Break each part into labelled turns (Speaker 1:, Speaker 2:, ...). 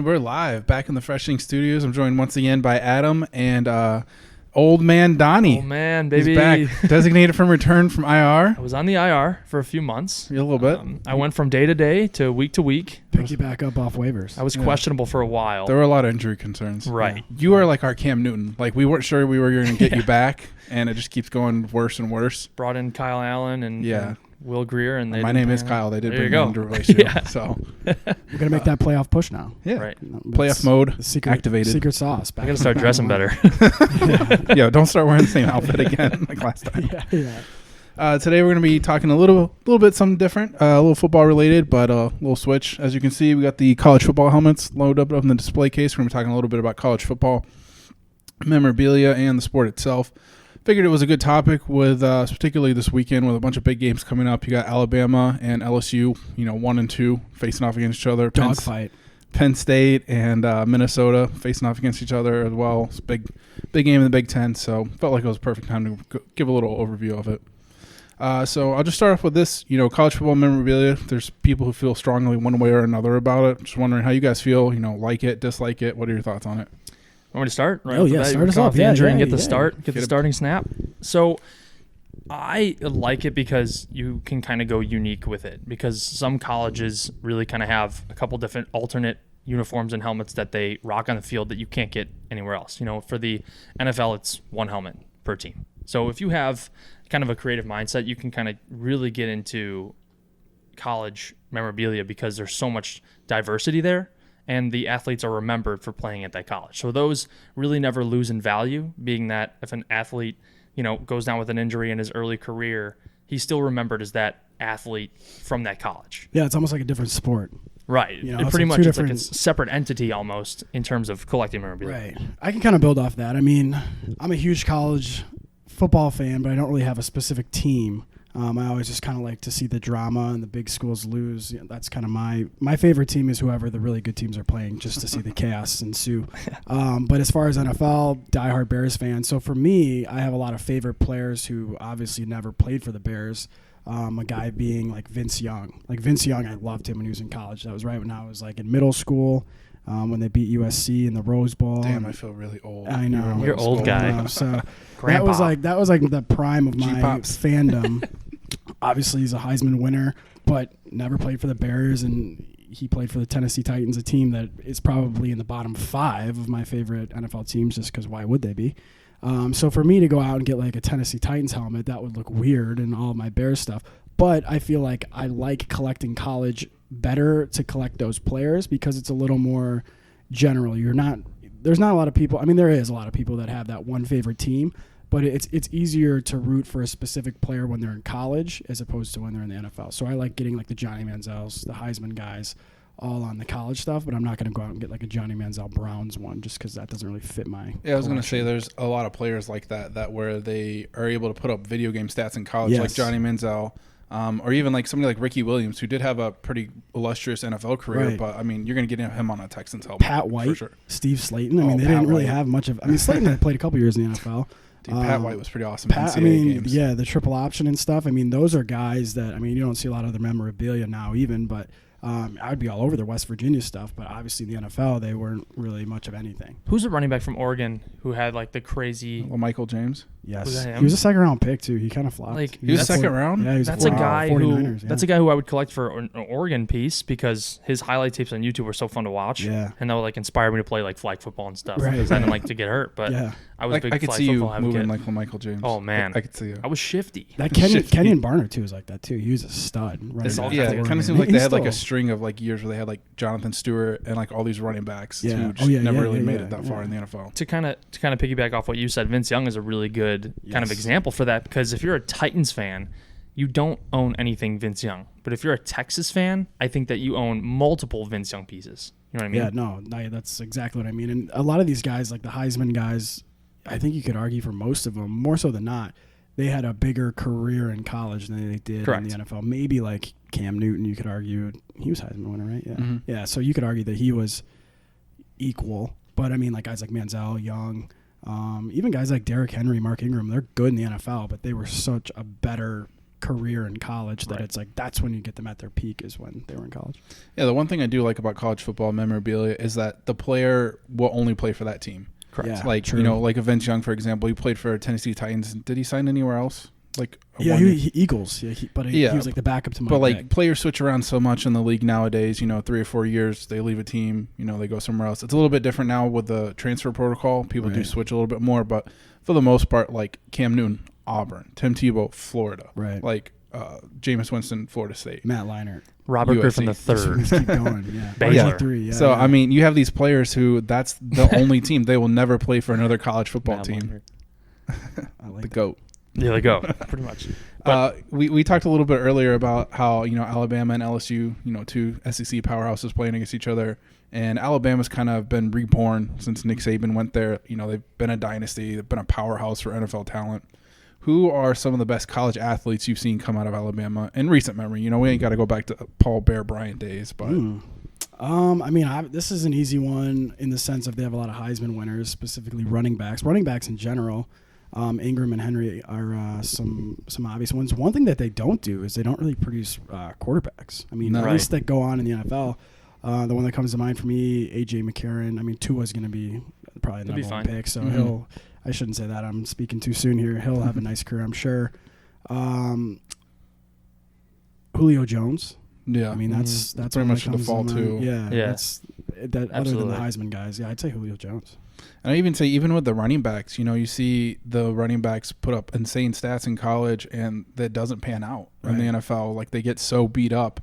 Speaker 1: we're live back in the Freshing Studios. I'm joined once again by Adam and old man Donnie.
Speaker 2: Oh man, baby.
Speaker 1: He's back, designated from return from IR.
Speaker 2: I was on the IR for a few months.
Speaker 1: A little bit.
Speaker 2: I went from day to day to week.
Speaker 3: Pick you back up off waivers.
Speaker 2: I was questionable for a while.
Speaker 1: There were a lot of injury concerns.
Speaker 2: Right.
Speaker 1: Yeah. You are like our Cam Newton. Like, we weren't sure we were going to get you back, and it just keeps going worse and worse.
Speaker 2: Brought in Kyle Allen and Will Greer. And
Speaker 1: my name is Kyle. They did
Speaker 2: there
Speaker 1: bring
Speaker 2: you
Speaker 1: me
Speaker 2: go.
Speaker 1: into relationship.
Speaker 2: Yeah.
Speaker 1: So
Speaker 3: we're going to make that playoff push now.
Speaker 1: Yeah.
Speaker 2: Right.
Speaker 1: Playoff mode
Speaker 3: secret,
Speaker 1: activated.
Speaker 3: Secret sauce.
Speaker 2: I got to start dressing better.
Speaker 1: Yo, don't start wearing the same outfit again like last time. Today we're going to be talking a little bit something different, a little football related, but a little switch. As you can see, we got the college football helmets loaded up in the display case. We're going to be talking a little bit about college football memorabilia and the sport itself. Figured it was a good topic with particularly this weekend with a bunch of big games coming up. You got Alabama and LSU, 1 and 2 facing off against each other.
Speaker 3: Dogfight.
Speaker 1: Penn State and Minnesota facing off against each other as well. It's a big game in the Big Ten, so felt like it was a perfect time to give a little overview of it. So I'll just start off with this, college football memorabilia. There's people who feel strongly one way or another about it. Just wondering how you guys feel, like it, dislike it. What are your thoughts on it?
Speaker 2: Want me to start?
Speaker 3: Right start us off.
Speaker 2: The injury and get the start, get the starting snap. So I like it because you can kind of go unique with it, because some colleges really kind of have a couple different alternate uniforms and helmets that they rock on the field that you can't get anywhere else. For the NFL, it's one helmet per team. So if you have kind of a creative mindset, you can kind of really get into college memorabilia because there's so much diversity there. And the athletes are remembered for playing at that college. So those really never lose in value, being that if an athlete, goes down with an injury in his early career, he's still remembered as that athlete from that college.
Speaker 3: Yeah, it's almost like a different sport.
Speaker 2: Right. It pretty much it's like a separate entity almost in terms of collecting memorabilia.
Speaker 3: Right. I can kind of build off that. I mean, I'm a huge college football fan, but I don't really have a specific team. I always just kind of like to see the drama and the big schools lose. That's kind of my favorite team is whoever the really good teams are playing, just to see the chaos ensue. But as far as NFL, diehard Bears fan. So for me, I have a lot of favorite players who obviously never played for the Bears. A guy being like Vince Young. Like Vince Young, I loved him when he was in college. That was right when I was like in middle school. When they beat USC in the Rose Bowl.
Speaker 1: Damn, I feel really old.
Speaker 3: I know.
Speaker 2: You're old guy.
Speaker 3: So that was like the prime of my fandom. Obviously, he's a Heisman winner, but never played for the Bears, and he played for the Tennessee Titans, a team that is probably in the bottom 5 of my favorite NFL teams, just because why would they be? So for me to go out and get like a Tennessee Titans helmet, that would look weird and all my Bears stuff. But I feel like I like collecting college better to collect those players because it's a little more general. There's not a lot of people. I mean, there is a lot of people that have that one favorite team, but it's easier to root for a specific player when they're in college as opposed to when they're in the NFL. So I like getting like the Johnny Manziels, the Heisman guys, all on the college stuff, but I'm not going to go out and get like a Johnny Manziel Browns one just because that doesn't really fit my
Speaker 1: I was going to say there's a lot of players like that where they are able to put up video game stats in college, like Johnny Manziel. Or even like somebody like Ricky Williams, who did have a pretty illustrious NFL career, but I mean, you're going to get him on a Texans helmet.
Speaker 3: Pat White,
Speaker 1: for sure.
Speaker 3: Steve Slayton. I mean, they didn't really have much of. I mean, Slayton had played a couple years in the NFL.
Speaker 1: Dude, Pat White was pretty awesome. Games.
Speaker 3: Yeah, the triple option and stuff. I mean, those are guys that you don't see a lot of their memorabilia now, even, but. I'd be all over the West Virginia stuff, but obviously in the NFL, they weren't really much of anything.
Speaker 2: Who's a running back from Oregon who had like the crazy...
Speaker 1: Well, Michael James?
Speaker 3: Yes. He was a second-round pick, too. He kind of flopped.
Speaker 1: Like, he was second round?
Speaker 3: Yeah, he was
Speaker 2: that's a guy who.
Speaker 3: Yeah.
Speaker 2: That's a guy who I would collect for an Oregon piece because his highlight tapes on YouTube were so fun to watch.
Speaker 3: Yeah.
Speaker 2: And that would like inspire me to play like flag football and stuff.
Speaker 3: Right.
Speaker 2: Because I didn't like to get hurt, but I was a big
Speaker 1: I could
Speaker 2: flag
Speaker 1: see you
Speaker 2: football
Speaker 1: moving
Speaker 2: advocate.
Speaker 1: like Michael James.
Speaker 2: Oh, man.
Speaker 1: I could see you.
Speaker 2: I was shifty.
Speaker 3: That Kenyon Barner, too, was like that, too. He was a stud. Right.
Speaker 1: It kind of seems like they had like a string of like years where they had like Jonathan Stewart and like all these running backs who just never really made it that far in the NFL.
Speaker 2: To kind of piggyback off what you said, Vince Young is a really good kind of example for that, because if you're a Titans fan, you don't own anything Vince Young. But if you're a Texas fan, I think that you own multiple Vince Young pieces. You know what I mean?
Speaker 3: Yeah, no, that's exactly what I mean. And a lot of these guys, like the Heisman guys, I think you could argue for most of them, more so than not, they had a bigger career in college than they did in the NFL. Maybe like Cam Newton, you could argue. He was Heisman winner, right? Yeah. Mm-hmm. Yeah, so you could argue that he was equal. But, I mean, like guys like Manziel, Young, even guys like Derrick Henry, Mark Ingram, they're good in the NFL, but they were such a better career in college that it's like that's when you get them at their peak is when they were in college.
Speaker 1: Yeah, the one thing I do like about college football memorabilia is that the player will only play for that team.
Speaker 3: Correct. Yeah,
Speaker 1: like
Speaker 3: true.
Speaker 1: like a Vince Young, for example, he played for Tennessee Titans. Did he sign anywhere else? Like
Speaker 3: Eagles. Yeah, he was like the backup to Mike.
Speaker 1: But like players switch around so much in the league nowadays. 3 or 4 years they leave a team. They go somewhere else. It's a little bit different now with the transfer protocol. People do switch a little bit more, but for the most part, like Cam Newton, Auburn, Tim Tebow, Florida,
Speaker 3: right?
Speaker 1: Like Jameis Winston, Florida State,
Speaker 3: Matt Leinart,
Speaker 2: Robert
Speaker 1: USC.
Speaker 2: Griffin III.
Speaker 3: Keep going. Yeah,
Speaker 2: Baylor.
Speaker 3: 3, yeah.
Speaker 1: So I mean, you have these players who that's the only team. They will never play for another college football
Speaker 2: Matt
Speaker 1: team.
Speaker 3: I like
Speaker 1: The GOAT.
Speaker 2: Yeah, they go pretty much.
Speaker 1: We talked a little bit earlier about how Alabama and LSU, two SEC powerhouses playing against each other, and Alabama's kind of been reborn since Nick Saban went there. They've been a dynasty, they've been a powerhouse for NFL talent. Who are some of the best college athletes you've seen come out of Alabama in recent memory? We ain't got to go back to Paul Bear Bryant days, but.
Speaker 3: I mean, this is an easy one in the sense of they have a lot of Heisman winners, specifically running backs. Running backs in general. Ingram and Henry are some obvious ones. One thing that they don't do is they don't really produce quarterbacks. I mean, at least that go on in the NFL. The one that comes to mind for me, A.J. McCarron. I mean, Tua's going to be probably the number one pick, so I shouldn't say that. I'm speaking too soon here. He'll have a nice career, I'm sure. Julio Jones.
Speaker 1: Yeah,
Speaker 3: I mean that's
Speaker 1: pretty much the default too.
Speaker 3: Yeah. That's that. Other than the Heisman guys, I'd say Julio Jones.
Speaker 1: And I even say even with the running backs, you see the running backs put up insane stats in college, and that doesn't pan out in the NFL. Like they get so beat up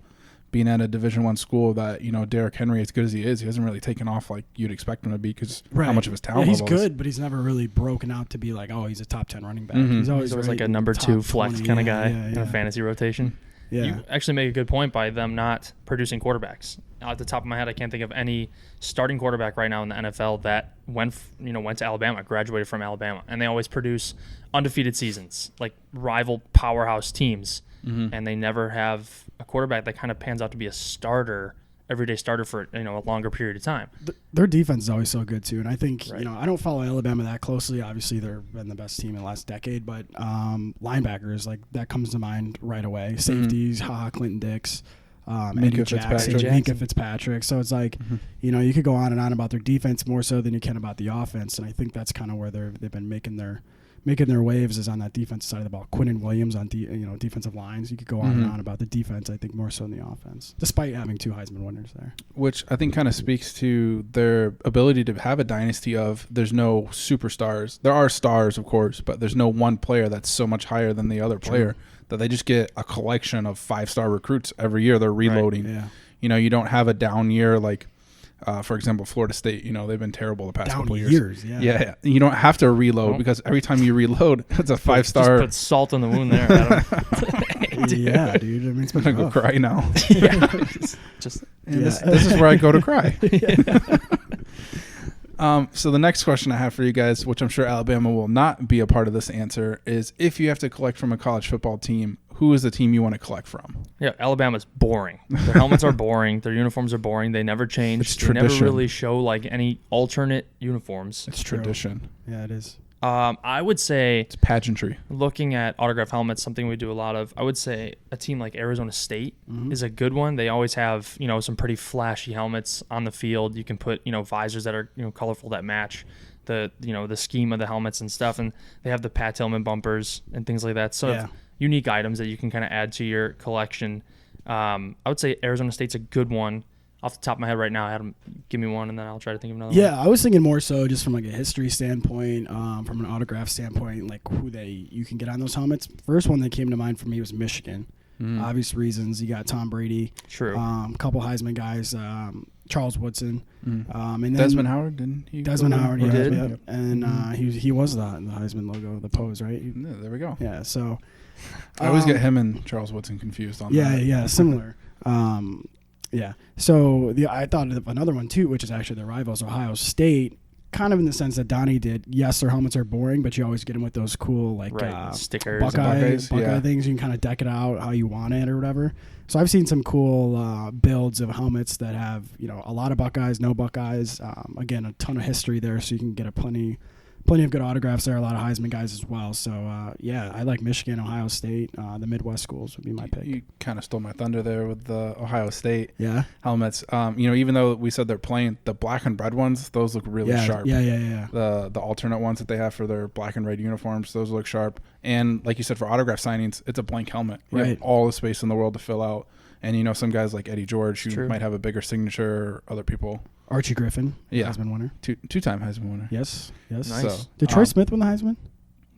Speaker 1: being at a Division I school that Derrick Henry, as good as he is, he hasn't really taken off like you'd expect him to be because how much of his talent.
Speaker 3: He's good, but he's never really broken out to be like, oh, he's a top 10 running back.
Speaker 1: Mm-hmm.
Speaker 3: He's always
Speaker 2: like a number 2 flex kind of guy in a fantasy rotation.
Speaker 3: Yeah.
Speaker 2: You actually make a good point by them not producing quarterbacks. At the top of my head, I can't think of any starting quarterback right now in the NFL that went to Alabama, graduated from Alabama, and they always produce undefeated seasons, like rival powerhouse teams, and they never have a quarterback that kind of pans out to be a starter, everyday starter for a longer period of time.
Speaker 3: Their defense is always so good too, and I think I don't follow Alabama that closely. Obviously, they've been the best team in the last decade, but linebackers like that comes to mind right away. Safeties, Clinton Dix, Minka Fitzpatrick. So it's like you could go on and on about their defense more so than you can about the offense, and I think that's kind of where they've been making their waves is on that defensive side of the ball. Quinnen Williams on defensive lines. You could go on and on about the defense. I think more so than the offense, despite having 2 Heisman winners there.
Speaker 1: Which I think kind of speaks to their ability to have a dynasty of there's no superstars. There are stars, of course, but there's no one player that's so much higher than the other player that they just get a collection of 5-star recruits every year. They're reloading.
Speaker 3: Right. Yeah.
Speaker 1: You don't have a down year like for example, Florida State, they've been terrible the past couple of
Speaker 3: years.
Speaker 1: Yeah. You don't have to reload because every time you reload, it's a 5-star.
Speaker 2: Just put salt in the wound there.
Speaker 3: Yeah, dude. I mean, it's
Speaker 1: I'm going to go cry now.
Speaker 2: Just
Speaker 1: this is where I go to cry. So the next question I have for you guys, which I'm sure Alabama will not be a part of this answer, is if you have to collect from a college football team, who is the team you want to collect from?
Speaker 2: Yeah, Alabama's boring. Their helmets are boring. Their uniforms are boring. They never change.
Speaker 1: It's tradition.
Speaker 2: They never really show like any alternate uniforms.
Speaker 1: It's tradition.
Speaker 3: Yeah, it is.
Speaker 2: I would say
Speaker 1: it's pageantry.
Speaker 2: Looking at autograph helmets, something we do a lot of. I would say a team like Arizona State is a good one. They always have some pretty flashy helmets on the field. You can put visors that are colorful that match the the scheme of the helmets and stuff. And they have the Pat Tillman bumpers and things like that. So unique items that you can kind of add to your collection. I would say Arizona State's a good one. Off the top of my head right now, Adam, give me one, and then I'll try to think of another one.
Speaker 3: Yeah, I was thinking more so just from like a history standpoint, from an autograph standpoint, like who you can get on those helmets. First one that came to mind for me was Michigan. Obvious reasons. You got Tom Brady.
Speaker 2: True.
Speaker 3: Couple Heisman guys. Charles Woodson.
Speaker 1: And then Desmond Howard, didn't he?
Speaker 3: Desmond Howard, yeah.
Speaker 2: did.
Speaker 3: Yep. And he was the Heisman logo, the pose, right?
Speaker 1: Yeah, there we go.
Speaker 3: Yeah, so.
Speaker 1: I always get him and Charles Woodson confused on that.
Speaker 3: Yeah, similar. Yeah. So I thought of another one too, which is actually their rivals, Ohio State. Kind of in the sense that Donnie did. Yes, their helmets are boring, but you always get them with those cool
Speaker 2: stickers,
Speaker 3: Buckeye things. You can kind of deck it out how you want it or whatever. So I've seen some cool builds of helmets that have a lot of Buckeyes, no Buckeyes. Again, a ton of history there, so you can get a plenty plenty of good autographs there. A lot of Heisman guys as well. So I like Michigan, Ohio State. The Midwest schools would be my pick.
Speaker 1: You kind of stole my thunder there with the Ohio State helmets. Even though we said they're plain, the black and red ones, those look really sharp.
Speaker 3: Yeah.
Speaker 1: The alternate ones that they have for their black and red uniforms, those look sharp. And like you said, for autograph signings, it's a blank helmet. You have all the space in the world to fill out. And some guys like Eddie George who might have a bigger signature, or other people.
Speaker 3: Archie Griffin, Heisman winner.
Speaker 1: Two-time Heisman winner.
Speaker 3: Yes.
Speaker 2: Nice.
Speaker 1: So,
Speaker 3: did Troy Smith win the Heisman?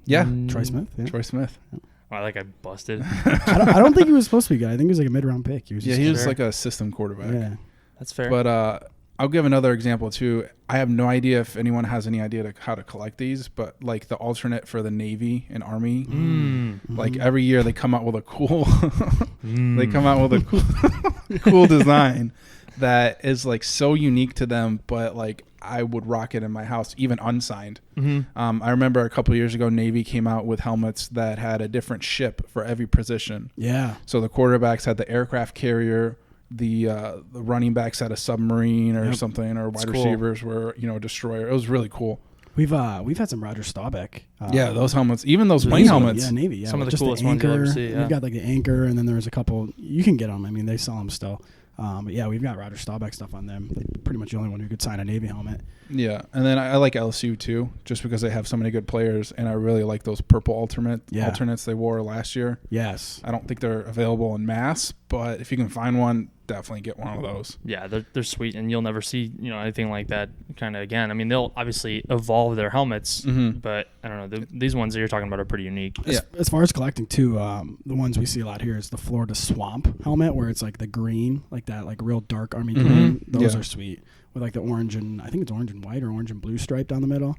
Speaker 1: Yeah.
Speaker 3: Troy Smith. Yeah.
Speaker 1: Troy Smith.
Speaker 2: Wow, that guy busted.
Speaker 3: I don't think he was supposed to be good. I think he was like a mid-round pick. He was
Speaker 1: like a system quarterback.
Speaker 3: Yeah.
Speaker 2: That's fair.
Speaker 1: But I'll give another example too. I have no idea if anyone has any idea how to collect these, but like the alternate for the Navy and Army, like every year they come out with a cool, cool design that is like so unique to them. But like I would rock it in my house, even unsigned. I remember a couple of years ago, Navy came out with helmets that had a different ship for every position.
Speaker 3: Yeah.
Speaker 1: So the quarterbacks had the aircraft carrier. The running backs had a submarine or something, or wide receivers were a destroyer. It was really cool.
Speaker 3: We've had some Roger Staubach.
Speaker 1: Those helmets, even those plane helmets.
Speaker 3: Yeah, Navy. Yeah,
Speaker 2: some of the
Speaker 3: just
Speaker 2: coolest
Speaker 3: the anchor.
Speaker 2: ones you'll ever see. Yeah.
Speaker 3: We've got like the anchor, and then there's a couple. You can get them. I mean, they sell them still. But yeah, we've got Roger Staubach stuff on them. Like, pretty much the only one who could sign a Navy helmet.
Speaker 1: Yeah, and then I like LSU too, just because they have so many good players, and I really like those purple alternates they wore last year.
Speaker 3: Yes.
Speaker 1: I don't think they're available in mass, but if you can find one, definitely get one of those.
Speaker 2: Yeah, they're sweet, and you'll never see anything like that kind of again. I mean, they'll obviously evolve their helmets, but I don't know. These ones that you're talking about are pretty unique.
Speaker 3: As far as collecting too, the ones we see a lot here is the Florida Swamp helmet, where it's like the green, like that, like real dark army green. Those are sweet with like the orange and I think it's orange and white or orange and blue stripe down the middle,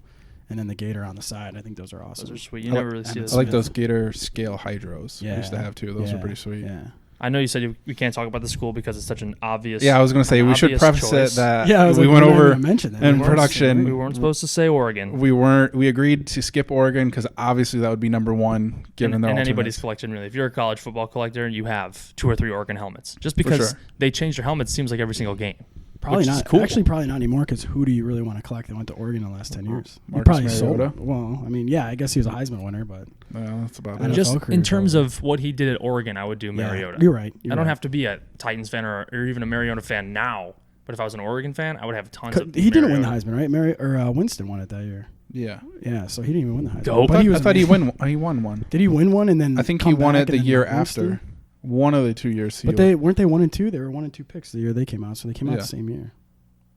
Speaker 3: and then the gator on the side. I think those are awesome.
Speaker 2: Those are sweet. You never really see those.
Speaker 1: I like those gator scale hydros.
Speaker 3: Yeah.
Speaker 1: We used to have too. Those are pretty sweet.
Speaker 3: Yeah.
Speaker 2: I know you said we can't talk about the school because it's such an obvious.
Speaker 1: Yeah, I was going to say we should preface
Speaker 2: choice.
Speaker 1: it that
Speaker 3: we
Speaker 1: went over
Speaker 3: in
Speaker 1: production.
Speaker 2: We weren't supposed to say Oregon.
Speaker 1: We agreed to skip Oregon because obviously that would be number one given their
Speaker 2: anybody's collection really. If you're a college football collector, you have 2 or 3 Oregon helmets. Just because they change their helmets seems like every single game.
Speaker 3: Probably not.
Speaker 2: Cool.
Speaker 3: Actually, probably not anymore because who do you really want to collect that went to Oregon in the last 10 years?
Speaker 1: Marcus
Speaker 3: probably
Speaker 1: Mariota.
Speaker 3: sold. Well, I mean, yeah, I guess he was a Heisman winner, but
Speaker 1: that's about
Speaker 3: it.
Speaker 1: it.
Speaker 2: Just in terms of what he did at Oregon, I would do Mariota.
Speaker 3: You're right.
Speaker 2: I don't have to be a Titans fan or even a Mariota fan now, but if I was an Oregon fan, I would have tons of
Speaker 3: He didn't win the Heisman, right? Winston won it that year.
Speaker 1: Yeah.
Speaker 3: Yeah, so he didn't even win the Heisman.
Speaker 2: Go.
Speaker 1: I thought he won one.
Speaker 3: Did he win one and then
Speaker 1: I think he won it the year after. One of the 2 years.
Speaker 3: But they weren't 1 and 2? They were 1 and 2 picks the year they came out, so they came out the same year.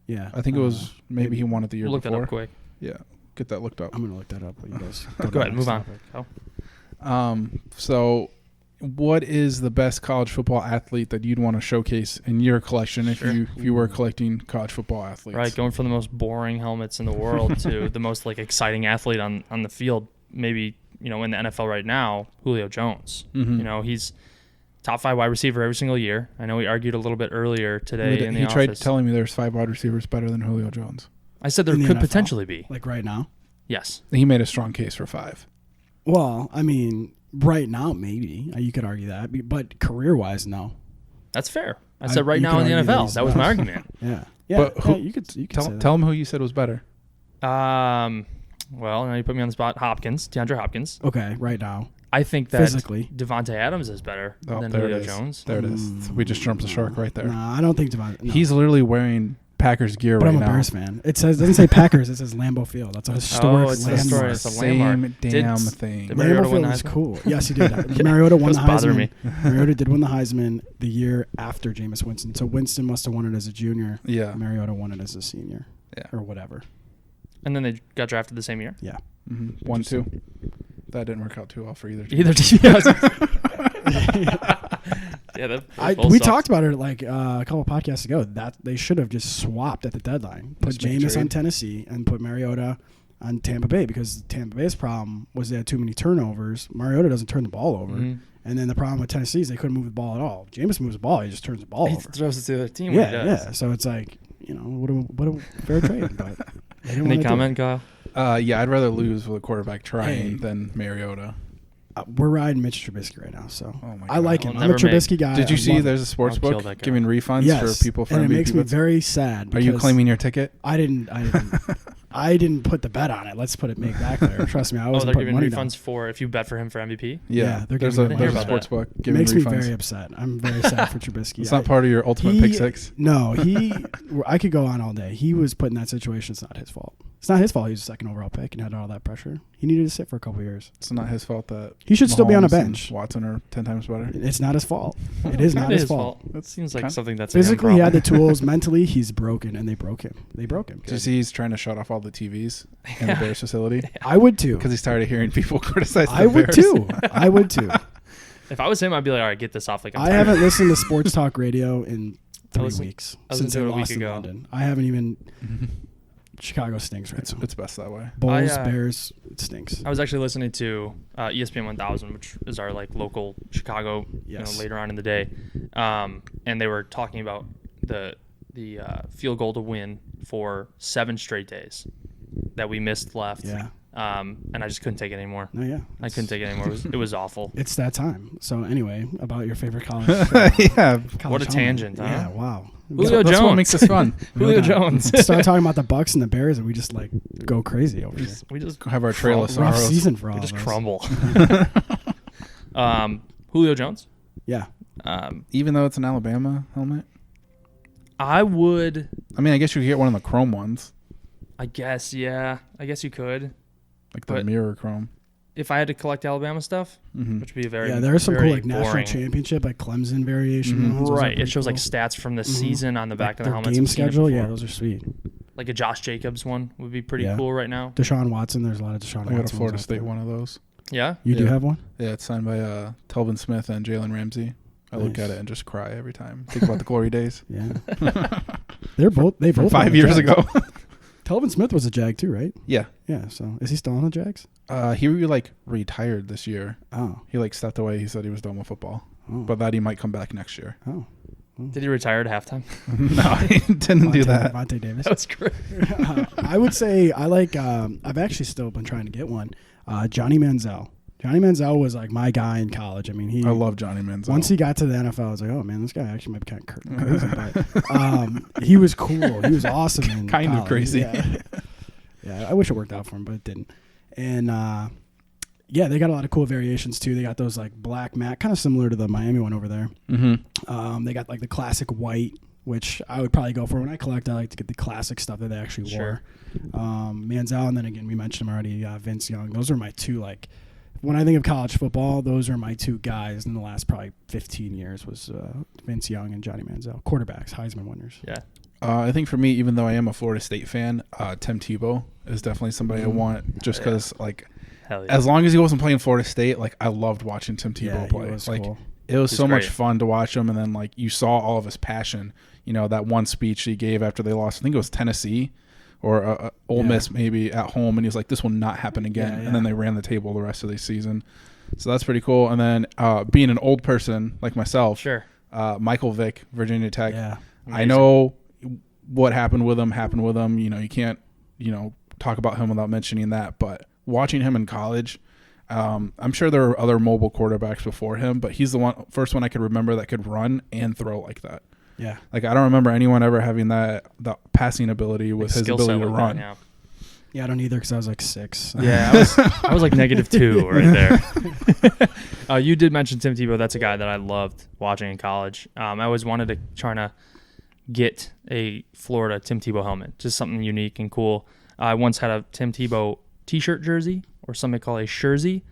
Speaker 3: Yeah.
Speaker 1: I think it was maybe he won it the year
Speaker 2: look
Speaker 1: before.
Speaker 2: Look that up quick.
Speaker 1: Yeah. Get that looked up.
Speaker 3: I'm going to look that up. You guys
Speaker 2: go ahead, move on.
Speaker 1: So what is the best college football athlete that you'd want to showcase in your collection if you were collecting college football athletes?
Speaker 2: Right, going from the most boring helmets in the world to the most like exciting athlete on the field. Maybe, in the NFL right now, Julio Jones. He's top 5 wide receiver every single year. I know we argued a little bit earlier today in the office.
Speaker 1: He tried telling me there's 5 wide receivers better than Julio Jones.
Speaker 2: I said there could potentially be.
Speaker 3: Like right now?
Speaker 2: Yes.
Speaker 1: He made a strong case for 5.
Speaker 3: Well, I mean, right now maybe. You could argue that. But career-wise, no.
Speaker 2: That's fair. I said right now in the NFL. That was my argument.
Speaker 3: Yeah.
Speaker 1: But
Speaker 3: you could
Speaker 1: tell him who you said was better.
Speaker 2: Well, now you put me on the spot. DeAndre Hopkins.
Speaker 3: Okay, right now.
Speaker 2: I think that
Speaker 3: physically
Speaker 2: Devontae Adams is better than Julio Jones.
Speaker 1: There it is. We just jumped the shark right there.
Speaker 3: No, I don't think Devontae. No.
Speaker 1: He's literally wearing Packers gear right now.
Speaker 3: But I'm a Bears fan. It doesn't say Packers. It says Lambeau Field. That's a historic landmark.
Speaker 2: It's a landmark.
Speaker 1: Same damn thing.
Speaker 2: Did Mariota
Speaker 3: Lambeau
Speaker 2: win
Speaker 3: Field
Speaker 2: the
Speaker 3: is
Speaker 2: Heisman?
Speaker 3: cool. Yes, he did. Mariota won the Heisman.
Speaker 2: Bother me.
Speaker 3: Mariota did win the Heisman the year after Jameis Winston. So Winston must have won it as a junior.
Speaker 1: Yeah.
Speaker 3: Mariota won it as a senior.
Speaker 1: Yeah.
Speaker 3: Or whatever.
Speaker 2: And then they got drafted the same year?
Speaker 3: Yeah.
Speaker 1: 1-2. That didn't work out too well for either team.
Speaker 3: We talked about it like a couple podcasts ago that they should have just swapped at the deadline. Put Jameis on Tennessee and put Mariota on Tampa Bay because Tampa Bay's problem was they had too many turnovers. Mariota doesn't turn the ball over. And then the problem with Tennessee is they couldn't move the ball at all. Jameis moves the ball, he just turns the ball over.
Speaker 2: He throws it to the other team.
Speaker 3: Yeah. So it's like, what a fair trade. But
Speaker 2: any comment, Kyle?
Speaker 1: I'd rather lose with a quarterback trying than Mariota.
Speaker 3: We're riding Mitch Trubisky right now, so I like him.
Speaker 2: I'll
Speaker 3: I'm a Trubisky guy.
Speaker 1: Did you see there's a sports book giving refunds for people for
Speaker 3: and
Speaker 1: MVP
Speaker 3: it makes me very sad.
Speaker 1: Are you claiming your ticket?
Speaker 3: I didn't. I didn't put the bet on it. Let's make that clear. Trust me, I wasn't putting money down.
Speaker 2: They're giving refunds for if you bet for him for MVP?
Speaker 1: Yeah, there's a sports book giving
Speaker 3: makes
Speaker 1: refunds.
Speaker 3: Me very upset. I'm very sad for Trubisky.
Speaker 1: It's not part of your ultimate pick six?
Speaker 3: No, I could go on all day. He was put in that situation. It's not his fault. It's not his fault. He was a second overall pick and had all that pressure. He needed to sit for a couple of years.
Speaker 1: It's not his fault that
Speaker 3: he should still be on a bench.
Speaker 1: Watson are 10 times better.
Speaker 3: It's not his fault. It is not his fault.
Speaker 2: That seems like something that's
Speaker 3: physically he had the tools. Mentally, he's broken, and they broke him. Did
Speaker 1: you see he's trying to shut off all the TVs in the Bears facility?
Speaker 3: I would too,
Speaker 1: because he's tired of hearing people criticize the
Speaker 3: Bears. I would too.
Speaker 2: If I was him, I'd be like, all right, get this off. Like
Speaker 3: I haven't listened to sports talk radio in 3 weeks
Speaker 2: since
Speaker 3: I
Speaker 2: a
Speaker 3: lost
Speaker 2: week
Speaker 3: in
Speaker 2: ago.
Speaker 3: London. I haven't even. Chicago stinks now.
Speaker 1: It's best that way.
Speaker 3: Bulls, Bears, it stinks.
Speaker 2: I was actually listening to ESPN 1000, which is our like local Chicago, later on in the day, and they were talking about the field goal to win for 7 straight days that we missed left.
Speaker 3: Yeah.
Speaker 2: And I just couldn't take it anymore.
Speaker 3: No, yeah.
Speaker 2: I couldn't take it anymore. It was awful.
Speaker 3: It's that time. So anyway, about your favorite college.
Speaker 2: What a tangent, huh?
Speaker 3: Yeah, wow.
Speaker 2: Julio Jones.
Speaker 1: That's what makes this fun.
Speaker 2: Julio Jones.
Speaker 3: Start talking about the Bucks and the Bears, and we just like go crazy over here.
Speaker 2: We just
Speaker 1: have our trail of
Speaker 3: rough
Speaker 1: sorrows.
Speaker 3: season for all
Speaker 2: we
Speaker 3: of
Speaker 2: just
Speaker 3: us.
Speaker 2: crumble. Julio Jones.
Speaker 3: Yeah.
Speaker 1: Even though it's an Alabama helmet,
Speaker 2: I would.
Speaker 1: I mean, I guess you could get one of the chrome ones.
Speaker 2: I guess, yeah. I guess you could.
Speaker 1: Like the mirror chrome.
Speaker 2: If I had to collect Alabama stuff, which would be very
Speaker 3: there are some cool like
Speaker 2: boring.
Speaker 3: national championship, like Clemson variation. Ones.
Speaker 2: Right. It shows like stats from the season on the back of the helmet.
Speaker 3: Game schedule, yeah, those are sweet.
Speaker 2: Like a Josh Jacobs one would be pretty cool right now.
Speaker 3: Deshaun Watson, there's a lot of Deshaun Watson.
Speaker 1: I got a Florida State one of those.
Speaker 2: Yeah?
Speaker 3: You do have one?
Speaker 1: Yeah, it's signed by Telvin Smith and Jalen Ramsey. I look at it and just cry every time. Think about the glory days.
Speaker 3: Yeah. They both
Speaker 1: 5 years ago.
Speaker 3: Telvin Smith was a Jag too, right?
Speaker 1: Yeah.
Speaker 3: Yeah, so is he still on the Jags?
Speaker 1: He retired this year.
Speaker 3: Oh.
Speaker 1: He stepped away. He said he was done with football. Oh. But that he might come back next year.
Speaker 3: Oh.
Speaker 2: Did he retire at halftime?
Speaker 1: No, he didn't do that.
Speaker 3: Vontae Davis.
Speaker 2: That was great.
Speaker 3: I would say I like I've actually still been trying to get one. Johnny Manziel. Johnny Manziel was like my guy in college. I mean,
Speaker 1: I love Johnny Manziel.
Speaker 3: Once he got to the NFL, I was like, oh man, this guy actually might be kind of crazy. But he was cool. He was awesome. In
Speaker 1: kind
Speaker 3: college.
Speaker 1: of crazy.
Speaker 3: Yeah, I wish it worked out for him, but it didn't. And they got a lot of cool variations too. They got those like black matte, kind of similar to the Miami one over there. Mm-hmm. They got like the classic white, which I would probably go for when I collect. I like to get the classic stuff that they actually wore. Manziel, and then again, we mentioned him already, Vince Young. Those are my two like. When I think of college football, those are my two guys in the last probably 15 years was Vince Young and Johnny Manziel. Quarterbacks, Heisman winners.
Speaker 2: Yeah.
Speaker 1: I think for me, even though I am a Florida State fan, Tim Tebow is definitely somebody I want just because, as long as he wasn't playing Florida State, I loved watching Tim Tebow play.
Speaker 3: Was cool.
Speaker 1: It was so much fun to watch him, and then, you saw all of his passion. You know, that one speech he gave after they lost, I think it was Tennessee or Ole Miss maybe at home, and he was like, this will not happen again. And then they ran the table the rest of the season. So that's pretty cool. And then being an old person like myself, Michael Vick, Virginia Tech, I know what happened with him. You know, you can't, talk about him without mentioning that. But watching him in college, I'm sure there were other mobile quarterbacks before him, but he's the first one I could remember that could run and throw like that.
Speaker 3: Yeah.
Speaker 1: I don't remember anyone ever having the passing ability with his ability to run.
Speaker 3: Yeah, I don't either because I was 6.
Speaker 2: Yeah, I was -2 right there. You did mention Tim Tebow. That's a guy that I loved watching in college. I always wanted to try to get a Florida Tim Tebow helmet, just something unique and cool. I once had a Tim Tebow T-shirt jersey, or some may call a jersey.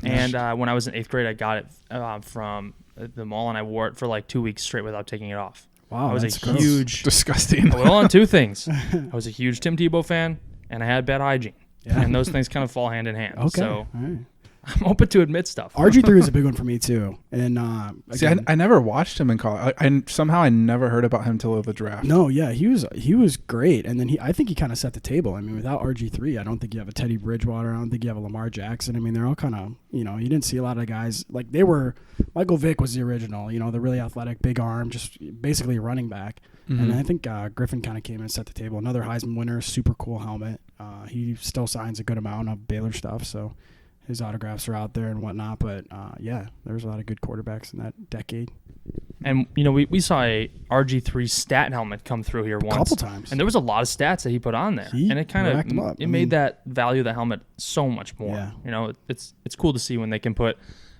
Speaker 2: And when I was in 8th grade, I got it from the mall, and I wore it for 2 weeks straight without taking it off.
Speaker 3: Wow,
Speaker 2: I was a huge
Speaker 1: disgusting.
Speaker 2: Well, on 2 things. I was a huge Tim Tebow fan, and I had bad hygiene. Yeah. And those things kind of fall hand in hand.
Speaker 3: Okay.
Speaker 2: So
Speaker 3: all right.
Speaker 2: I'm open to admit stuff.
Speaker 3: RG3 is a big one for me too. And
Speaker 1: see, I never watched him in college. I never heard about him till the draft.
Speaker 3: No, yeah, he was great. And then I think he kind of set the table. I mean, without RG3, I don't think you have a Teddy Bridgewater. I don't think you have a Lamar Jackson. I mean, they're all kind of, you didn't see a lot of guys they were. Michael Vick was the original. The really athletic, big arm, just basically a running back. Mm-hmm. And I think Griffin kind of came in and set the table. Another Heisman winner, super cool helmet. He still signs a good amount of Baylor stuff, so his autographs are out there and whatnot. But, there's a lot of good quarterbacks in that decade.
Speaker 2: And, we saw a RG3 stat helmet come through here once.
Speaker 3: A couple times.
Speaker 2: And there was a lot of stats that he put on there. And it kind of made that value of the helmet so much more.
Speaker 3: Yeah.
Speaker 2: It's cool to see when they can put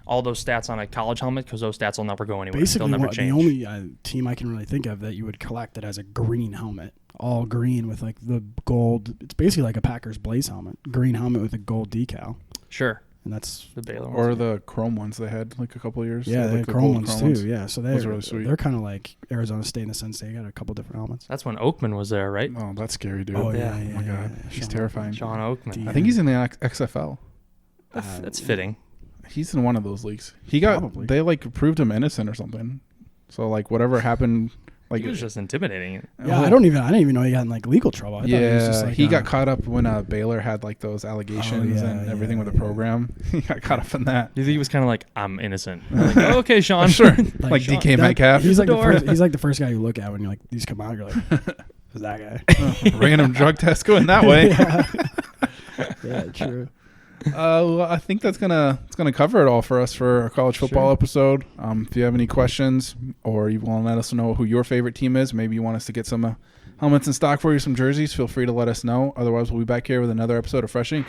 Speaker 2: all those stats on a college helmet because those stats will never go anywhere.
Speaker 3: Basically,
Speaker 2: they'll never change.
Speaker 3: The only team I can really think of that you would collect that has a green helmet. All green with like the gold. It's basically like a Packers Blaze helmet. Green helmet with a gold decal.
Speaker 2: Sure.
Speaker 3: And that's
Speaker 2: the Baylor ones.
Speaker 1: Or the chrome ones they had like a couple of years.
Speaker 3: Yeah, they had chrome ones too. Yeah, so they're
Speaker 1: really sweet.
Speaker 3: They're kind of like Arizona State in the sense they got a couple different helmets.
Speaker 2: That's when Oakman was there, right?
Speaker 1: Oh, that's scary, dude.
Speaker 3: Oh yeah,
Speaker 1: oh my God, he's terrifying.
Speaker 2: Sean Oakman.
Speaker 1: I think he's in the XFL.
Speaker 2: That's fitting.
Speaker 1: He's in one of those leagues. They like proved him innocent or something. So like whatever happened. Like
Speaker 2: he was just intimidating.
Speaker 3: Yeah, I didn't even know he got in like legal trouble. I thought he was just, like,
Speaker 1: he got caught up when Baylor had like those allegations and everything with the program. He got caught up in that.
Speaker 2: Do you think he was kind of like, I'm innocent? Like, oh, okay, Sean.
Speaker 1: Sure. like
Speaker 3: Sean,
Speaker 1: DK Metcalf.
Speaker 3: He's like the first guy you look at when you're like these come out. You're like, who's that guy?
Speaker 1: Random drug test going that way.
Speaker 3: Yeah, true.
Speaker 1: Well, I think it's gonna cover it all for us for our college football episode. If you have any questions or you want to let us know who your favorite team is, maybe you want us to get some helmets in stock for you, some jerseys, feel free to let us know. Otherwise, we'll be back here with another episode of Fresh Ink.